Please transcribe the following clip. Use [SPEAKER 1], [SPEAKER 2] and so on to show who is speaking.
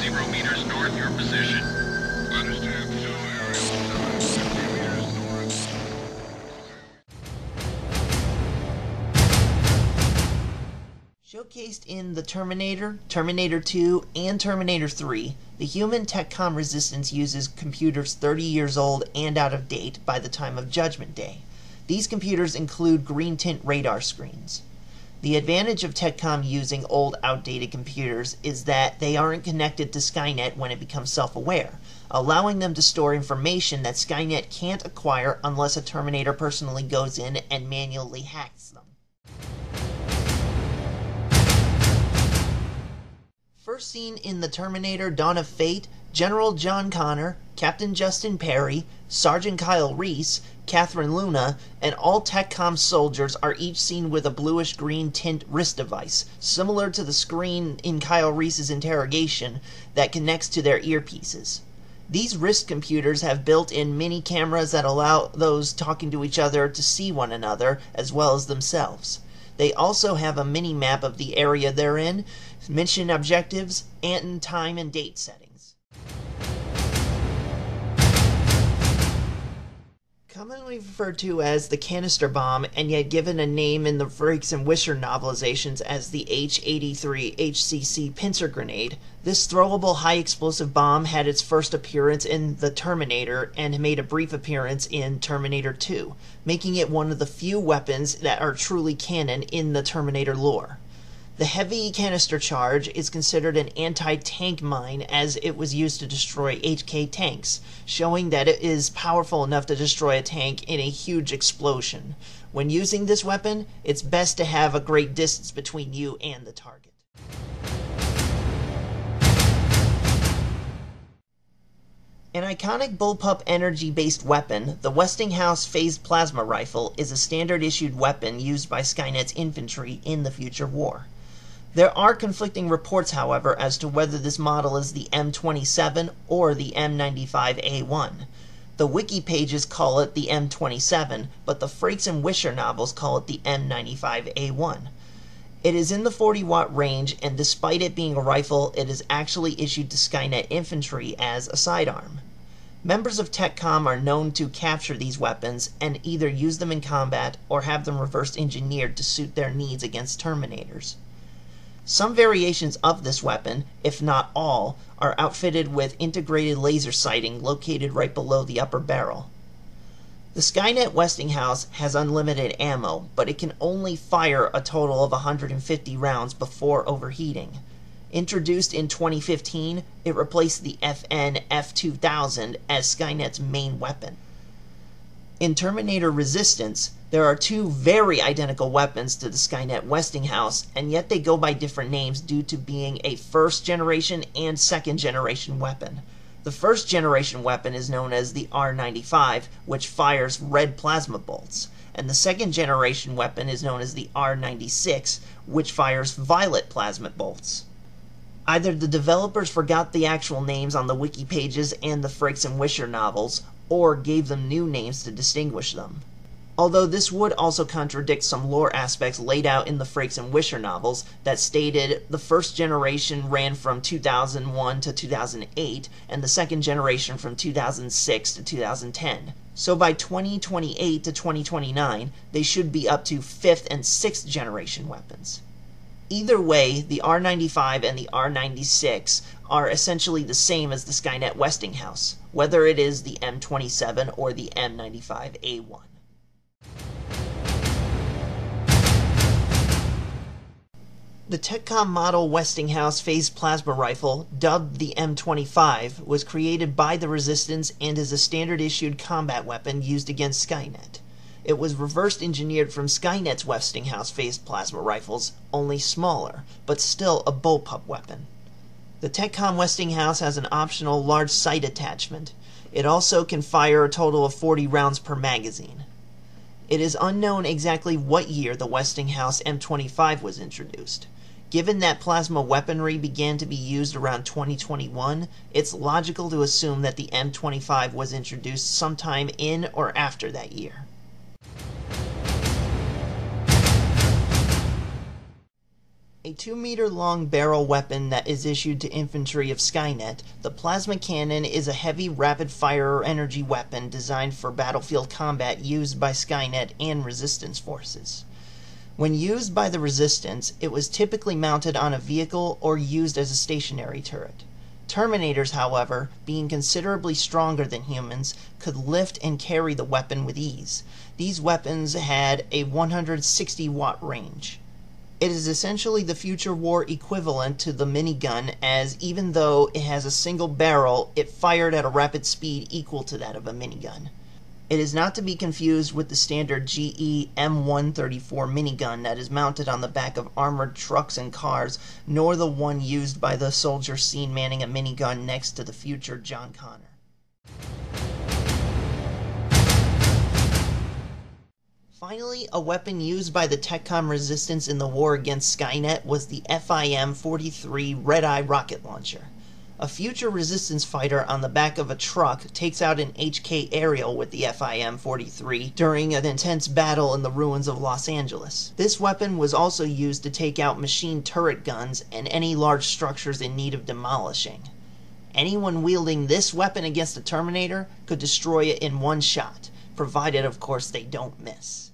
[SPEAKER 1] 0 meters north your position. Understand. 2 aerial 50 meters north.
[SPEAKER 2] Showcased in the Terminator, Terminator 2, and Terminator 3, the human Tech-Com resistance uses computers 30 years old and out of date by the time of Judgment Day. These computers include green tint radar screens. The advantage of Tech-Com using old, outdated computers is that they aren't connected to Skynet when it becomes self-aware, allowing them to store information that Skynet can't acquire unless a Terminator personally goes in and manually hacks them. First seen in the Terminator Dawn of Fate, General John Connor, Captain Justin Perry, Sergeant Kyle Reese, Catherine Luna, and all Tech-Com soldiers are each seen with a bluish-green tint wrist device, similar to the screen in Kyle Reese's interrogation that connects to their earpieces. These wrist computers have built-in mini cameras that allow those talking to each other to see one another as well as themselves. They also have a mini-map of the area they're in, mission objectives, and time and date settings. Commonly referred to as the Canister Bomb, and yet given a name in the Frakes and Wisher novelizations as the H-83 HCC pincer grenade, this throwable high-explosive bomb had its first appearance in the Terminator and made a brief appearance in Terminator 2, making it one of the few weapons that are truly canon in the Terminator lore. The heavy canister charge is considered an anti-tank mine as it was used to destroy HK tanks, showing that it is powerful enough to destroy a tank in a huge explosion. When using this weapon, it's best to have a great distance between you and the target. An iconic bullpup energy-based weapon, the Westinghouse phased plasma rifle is a standard-issued weapon used by Skynet's infantry in the future war. There are conflicting reports, however, as to whether this model is the M27 or the M95A1. The wiki pages call it the M27, but the Frakes and Wisher novels call it the M95A1. It is in the 40-watt range, and despite it being a rifle, it is actually issued to Skynet infantry as a sidearm. Members of Tech-Com are known to capture these weapons and either use them in combat or have them reverse engineered to suit their needs against Terminators. Some variations of this weapon, if not all, are outfitted with integrated laser sighting located right below the upper barrel. The Skynet Westinghouse has unlimited ammo, but it can only fire a total of 150 rounds before overheating. Introduced in 2015, it replaced the FN F2000 as Skynet's main weapon. In Terminator Resistance, there are two very identical weapons to the Skynet Westinghouse, and yet they go by different names due to being a first-generation and second-generation weapon. The first-generation weapon is known as the R95, which fires red plasma bolts, and the second-generation weapon is known as the R96, which fires violet plasma bolts. Either the developers forgot the actual names on the wiki pages and the Frakes and Wisher novels, or gave them new names to distinguish them. Although this would also contradict some lore aspects laid out in the Frakes and Wisher novels that stated the first generation ran from 2001 to 2008 and the second generation from 2006 to 2010. So by 2028 to 2029, they should be up to 5th and 6th generation weapons. Either way, the R95 and the R96 are essentially the same as the Skynet Westinghouse, whether it is the M27 or the M95A1. The Tech-Com model Westinghouse phased plasma rifle, dubbed the M25, was created by the Resistance and is a standard-issued combat weapon used against Skynet. It was reverse engineered from Skynet's Westinghouse phased plasma rifles, only smaller, but still a bullpup weapon. The Tech-Com Westinghouse has an optional large sight attachment. It also can fire a total of 40 rounds per magazine. It is unknown exactly what year the Westinghouse M25 was introduced. Given that plasma weaponry began to be used around 2021, it's logical to assume that the M25 was introduced sometime in or after that year. A A 2-meter-long barrel weapon that is issued to infantry of Skynet, the plasma cannon is a heavy rapid-fire energy weapon designed for battlefield combat used by Skynet and Resistance forces. When used by the Resistance, it was typically mounted on a vehicle or used as a stationary turret. Terminators, however, being considerably stronger than humans, could lift and carry the weapon with ease. These weapons had a 160-watt range. It is essentially the future war equivalent to the minigun, as even though it has a single barrel, it fired at a rapid speed equal to that of a minigun. It is not to be confused with the standard GE M134 minigun that is mounted on the back of armored trucks and cars, nor the one used by the soldier seen manning a minigun next to the future John Connor. Finally, a weapon used by the Tech-Com resistance in the war against Skynet was the FIM-43 Red-Eye rocket launcher. A future resistance fighter on the back of a truck takes out an HK aerial with the FIM-43 during an intense battle in the ruins of Los Angeles. This weapon was also used to take out machine turret guns and any large structures in need of demolishing. Anyone wielding this weapon against a Terminator could destroy it in one shot, provided of course they don't miss.